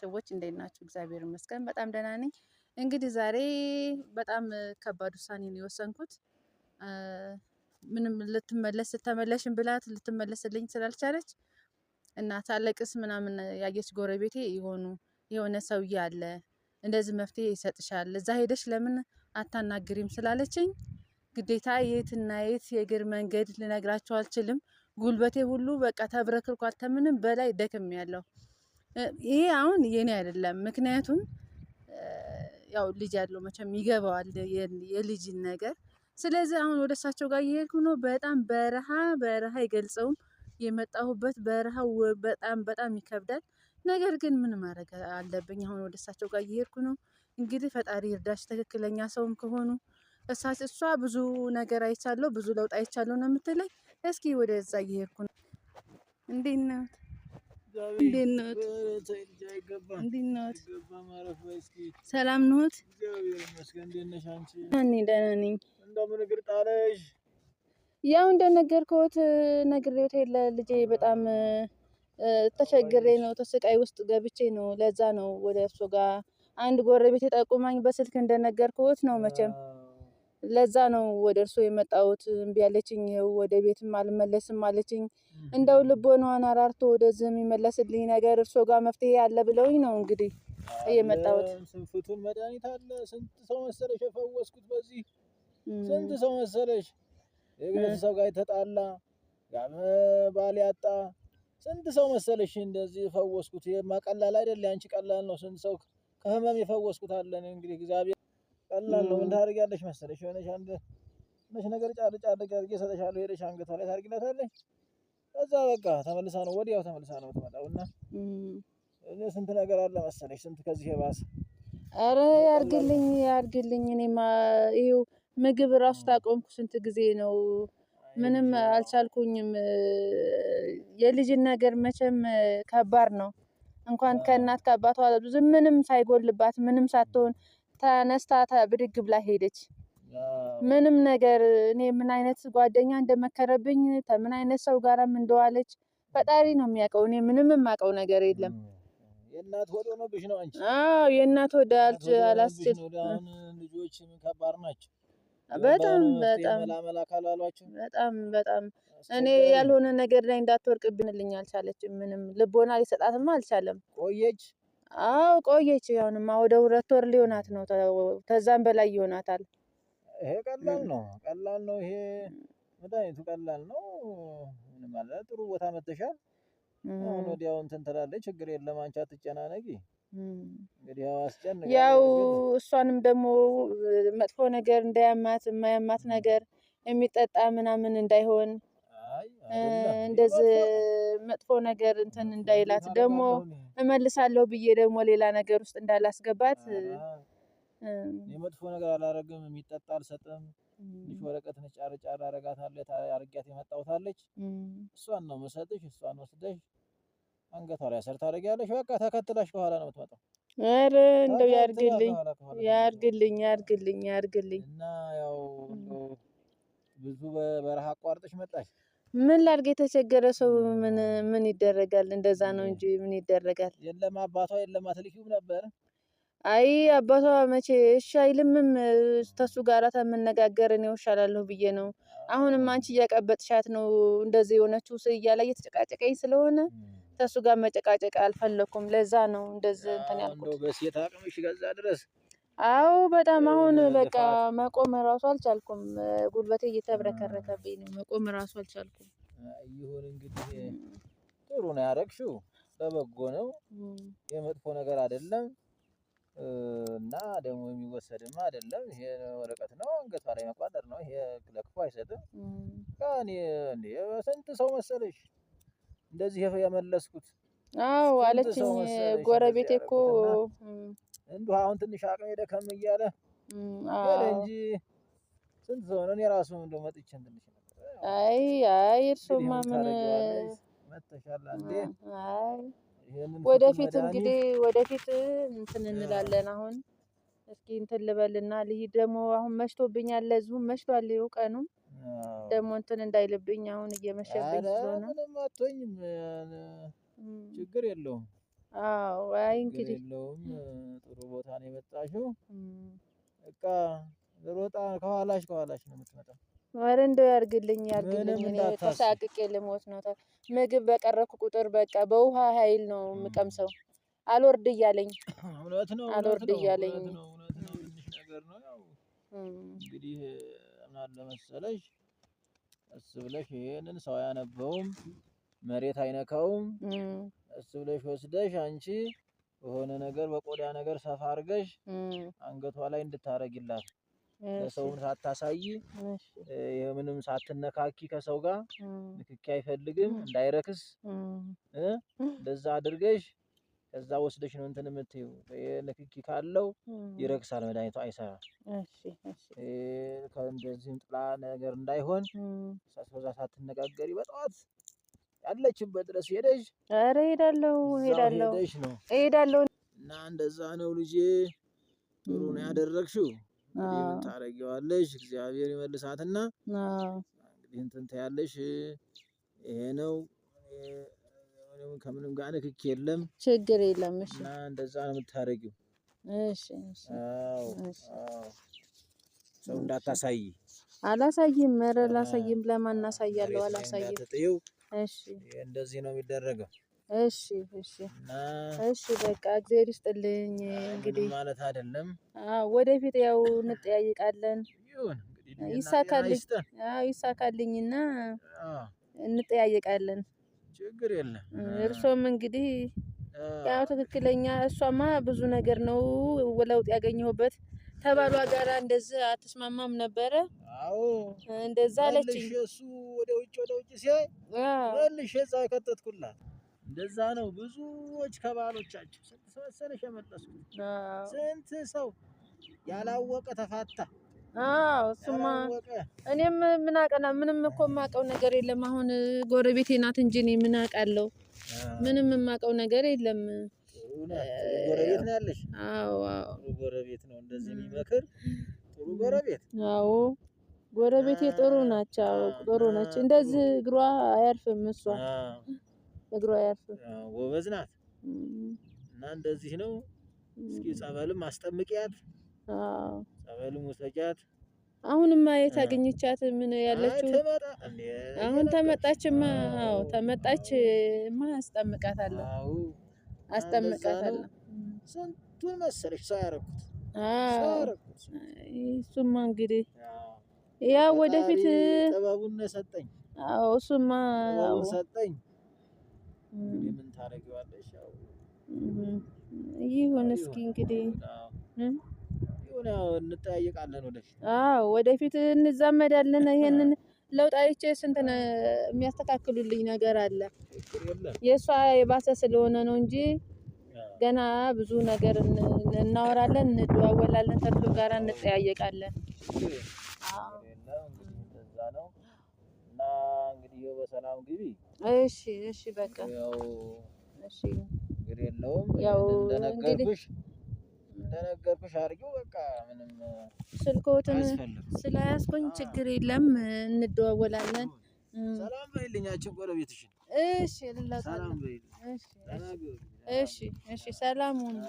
ቤተሰቦች እንዴት ናችሁ? እግዚአብሔር ይመስገን በጣም ደህና ነኝ። እንግዲህ ዛሬ በጣም ከባድ ውሳኔ ነው የወሰንኩት። ምንም ተመለሽን ብላት ልትመለስልኝ ስላልቻለች እና ታለቅስ ምናምን ያየች ጎረቤቴ የሆነ ሰውዬ አለ እንደዚህ መፍትሄ ይሰጥሻል፣ እዛ ሄደሽ ለምን አታናግሪም ስላለችኝ ግዴታ የትና የት የእግር መንገድ ልነግራቸው አልችልም። ጉልበቴ ሁሉ በቃ ተብረክርኳል። ከምንም በላይ ደክም ያለው ይሄ አሁን የኔ አይደለም። ምክንያቱም ያው ልጅ ያለው መቼም ይገባዋል የልጅን ነገር። ስለዚህ አሁን ወደ እሳቸው ጋር እየሄድኩ ነው። በጣም በረሃ አይገልጸውም። የመጣሁበት በረሃው በጣም ይከብዳል። ነገር ግን ምን ማድረግ አለብኝ? አሁን ወደ እሳቸው ጋር እየሄድኩ ነው። እንግዲህ ፈጣሪ እርዳሽ። ትክክለኛ ሰውም ከሆኑ እሷ ብዙ ነገር አይቻለሁ፣ ብዙ ለውጥ አይቻለሁ ነው የምትለኝ። እስኪ ወደዛ እየሄድኩ ነው። እንዴት ነው? ሰላም ነዎት? እኔ ደህና ነኝ። ያው እንደነገርኩት ነግሬዎት የለ ልጄ በጣም ተቸግሬ ነው፣ ተስቃይ ውስጥ ገብቼ ነው። ለዛ ነው ወደ እሱ ጋር አንድ ጎረቤት የጠቁማኝ በስልክ እንደነገርኩት ነው። መቼም ለዛ ነው ወደ እርሱ የመጣሁት። እምቢ አለችኝ። ይኸው ወደ ቤትም አልመለስም አለችኝ። እንደው ልቦናዋን አራርቶ ወደዚህ የሚመለስልኝ ነገር እርሶ ጋር መፍትሄ አለ ብለውኝ ነው እንግዲህ የመጣሁት። ፍቱን መድኃኒት አለ። ስንት ሰው መሰለሽ የፈወስኩት በዚህ። ስንት ሰው መሰለሽ የቤተሰብ ጋር የተጣላ ባል ያጣ ስንት ሰው መሰለሽ እንደዚህ የፈወስኩት። ቀላል አይደል? አንቺ ቀላል ነው። ስንት ሰው ከህመም የፈወስኩት አለን። እንግዲህ እግዚአብሔር ቀላል ነው። ምን ታደርጊያለሽ መሰለሽ? የሆነሽ ነገር ጫር አድርጌ እሰጥሻለሁ። ሄደሽ አንገቷ ላይ ታደርጊላታለሽ። ከዛ በቃ ወዲያው ተመልሳ ነው የምትመጣው። እና ስንት ነገር አለ መሰለሽ፣ ስንት ከዚህ የባሰ። አረ ያርግልኝ። እኔማ ይኸው ምግብ ራሱ ታቆምኩ ስንት ጊዜ ነው። ምንም አልቻልኩኝም። የልጅን ነገር መቼም ከባድ ነው። እንኳን ከእናት ከአባቷ ምንም ሳይጎልባት ምንም ሳትሆን ተነስታ ብድግ ብላ ሄደች። ምንም ነገር እኔ ምን አይነት ጓደኛ እንደመከረብኝ ከምን አይነት ሰው ጋርም እንደዋለች ፈጣሪ ነው የሚያውቀው። እኔ ምንም የማውቀው ነገር የለም። የእናት ሆድ ሆኖብሽ ነው አንቺ? አዎ የእናት ሆድ አላስችል። አሁን ልጆች ከባድ ናቸው። በጣም እኔ ያልሆነ ነገር ላይ እንዳትወርቅብንልኝ አልቻለችም። ምንም ልቦና ሊሰጣትማ አልቻለም። ቆየች? አዎ ቆየች። አሁንማ ወደ 2 ወር ሊሆናት ነው። ከዛም በላይ ይሆናታል። ይሄ ቀላል ነው። ይሄ መድኃኒቱ ቀላል ነው። ምንም ማለት ጥሩ ቦታ መተሻል። አሁን ወዲያው እንትን ትላለች። ችግር የለም አንቺ አትጨናነቂ። እንግዲህ ያው እሷንም ደግሞ መጥፎ ነገር እንዳያማት፣ የማያማት ነገር የሚጠጣ ምናምን እንዳይሆን፣ እንደዚህ መጥፎ ነገር እንትን እንዳይላት፣ ደግሞ እመልሳለሁ ብዬ ደግሞ ሌላ ነገር ውስጥ እንዳላስገባት። የመጥፎ ነገር አላረግም። የሚጠጣ አልሰጥም። ትንሽ ወረቀት ጫር አረጋታለሁ። አርጊያት የመጣውታለች እሷን ነው የምሰጥሽ። እሷን ወስደሽ አንገቷ ላይ አሰር ታደርጊያለሽ። በቃ ተከትላሽ ከኋላ ነው የምትመጣው። ኧረ እንደው ያርግልኝ። እና ያው ብዙ በረሃ አቋርጠሽ መጣሽ። ምን ላድርግ? የተቸገረ ሰው ምን ይደረጋል? እንደዛ ነው እንጂ ምን ይደረጋል? የለም አባቷ የለም አትልኪውም ነበር? አይ አባቷ መቼ እሺ አይልምም። ተሱ ጋራ ተመነጋገር እኔ እሻላለሁ ብዬ ነው። አሁንም አንቺ እያቀበጥሻት ነው እንደዚህ የሆነችው። እያለ እየተጨቃጨቀኝ ስለሆነ ተሱ ጋር መጨቃጨቅ አልፈለኩም። ለዛ ነው እንደዚህ እንትን ያልኩት። በሴት አቅምሽ ገዛ ድረስ። አዎ በጣም አሁን በቃ መቆም ራሱ አልቻልኩም። ጉልበቴ እየተብረከረከብኝ ነው። መቆም ራሱ አልቻልኩም። ይሁን እንግዲህ ጥሩ ነው ያደረግሽው። በበጎ ነው። የመጥፎ ነገር አይደለም። እና ደግሞ የሚወሰድማ አይደለም። ይሄ ወረቀት ነው አንገቷ ላይ መቋጠር ነው። ይሄ ለክፉ አይሰጥም። እንዴ ስንት ሰው መሰለሽ እንደዚህ የመለስኩት? አዎ አለችኝ ጎረቤቴ እኮ እንደው አሁን ትንሽ አቅሜ ደከም እያለ እንጂ ስንት ሰው ነው። እኔ ራሱ እንደው መጥቼ ትንሽ ነበር። አይ እርሱማ ምን መተሻል እንዴ? አይ ወደፊት እንግዲህ እንትን እንላለን። አሁን እስኪ እንትን ልበልና ልሂድ። ደግሞ አሁን መሽቶብኛል። ለዚሁም መሽቷል። ቀኑም ደግሞ እንትን እንዳይልብኝ አሁን እየመሸብኝ ስለሆነ ምንም አትሆኝም። ችግር የለውም። አዎ አይ እንግዲህ የለውም። ጥሩ ቦታ ነው የመጣሽው። በቃ ሮጣ ከኋላሽ ነው የምትመጣው። ኧረ እንደው ያርግልኝ ምንም እኔ እንዳታስብ። ተሳቅቄ ልሞት ነው። ምግብ በቀረብኩ ቁጥር በቃ በውሃ ኃይል ነው የምቀምሰው። አልወርድ እያለኝ እውነት ነው አልወርድ እያለኝ እውነት ነው። ትንሽ ነገር ነው ያው እንግዲህ ምን አለ መሰለሽ፣ ቀስ ብለሽ ይሄንን ሰው አያነበውም፣ መሬት አይነካውም። ቀስ ብለሽ ወስደሽ አንቺ በሆነ ነገር በቆዳ ነገር ሰፋ አድርገሽ አንገቷ ላይ እንድታረጊላት፣ ለሰውን ሳታሳይ ምንም ሳትነካኪ፣ ከሰው ጋር ንክኪ አይፈልግም እንዳይረክስ እንደዛ አድርገሽ ከዛ ወስደሽ ነው እንትን የምትይው። ንክኪ ካለው ይረክሳል፣ መድኃኒቱ አይሰራም። ከእንደዚህም ጥላ ነገር እንዳይሆን ከዛ ሳትነጋገሪ በጠዋት ያለችበት ድረስ ሄደሽ። ኧረ እሄዳለሁ እሄዳለሁ። እና እንደዛ ነው ልጄ፣ ጥሩ ነው ያደረግሽው። እንግዲህ ምን ታረጊዋለሽ፣ እግዚአብሔር ይመልሳትና እንግዲህ እንትን ታያለሽ። ይሄ ነው ከምንም ጋር ንክኪ የለም፣ ችግር የለም። እሺ እና እንደዛ ነው የምታረጊው። እሺ አዎ ሰው እንዳታሳይ። አላሳይም፣ ኧረ አላሳይም። ለማን እናሳያለሁ? አላሳይም። እሺ እንደዚህ ነው የሚደረገው። እሺ እሺ በቃ እግዚአብሔር ይስጥልኝ። እንግዲህ ማለት አይደለም። ወደፊት ያው እንጠያይቃለን። ይሳካልኝና እንጠያይቃለን። ችግር የለም። እርሶም እንግዲህ ያው ትክክለኛ፣ እሷማ ብዙ ነገር ነው ለውጥ ያገኘሁበት። ከባሏ ጋራ እንደዚህ አትስማማም ነበረ። አዎ እንደዛ አለችኝ። እሱ ወደ ውጭ ሲያይ መልሼ እዛ ከተትኩላት። እንደዛ ነው። ብዙዎች ከባሎቻቸው ስንት ሰው መሰለሽ የመለስኩት። ስንት ሰው ያላወቀ ተፋታ። እሱማ እኔም ምን አውቀና፣ ምንም እኮ የማውቀው ነገር የለም። አሁን ጎረቤቴ ናት እንጂ እኔ ምን አውቃለሁ? ምንም የማውቀው ነገር የለም። ጎረቤት ነው ያለሽ? አዎ ጥሩ ጎረቤት ነው እንደዚህ የሚመክር ጥሩ ጎረቤት። አዎ ጎረቤቴ ጥሩ ናቸው፣ ጥሩ ነች። እንደዚህ እግሯ አያርፍም፣ እሷ እግሯ አያርፍም። ጎበዝ ናት። እና እንደዚህ ነው። እስኪ ጸበልም አስጠምቂያት። ጸበልም ውሰጃት። አሁንማ የት አገኘቻት? ምን ያለችው? አሁን ተመጣችማ። አዎ ተመጣችማ። አስጠምቃታለሁ። ስንቱን መሰለሽ ሰው ያደረኩት። እሱማ እንግዲህ ያው ወደፊት ጥበቡን ሰጠኝ። አዎ እሱማ ሰጠኝ። ምን ታረጊዋለሽ? ይሁን እስኪ እንግዲህ ያው እንጠያየቃለን ወደፊት። ወደፊት እንዛመዳለን። ይሄንን ለውጥ አይቼ ስንት የሚያስተካክሉልኝ ነገር አለ። የእሷ የባሰ ስለሆነ ነው እንጂ ገና ብዙ ነገር እናወራለን፣ እንደዋወላለን፣ ከእርሱ ጋር እንጠያየቃለን። እና እንግዲህ በሰላም ግቢ። እሺ በቃ እሺ። እንግዲህ የለውም ያው እንደነገርኩሽ አድርጊው። በቃ ምንም ስልክዎትን ስለያዝኩኝ ችግር የለም፣ እንደዋወላለን። ሰላም በይልኝ አንቺን ጎረቤትሽን። እሺ ሰላም በይልኝ። እሺ ሰላም ሁኑ።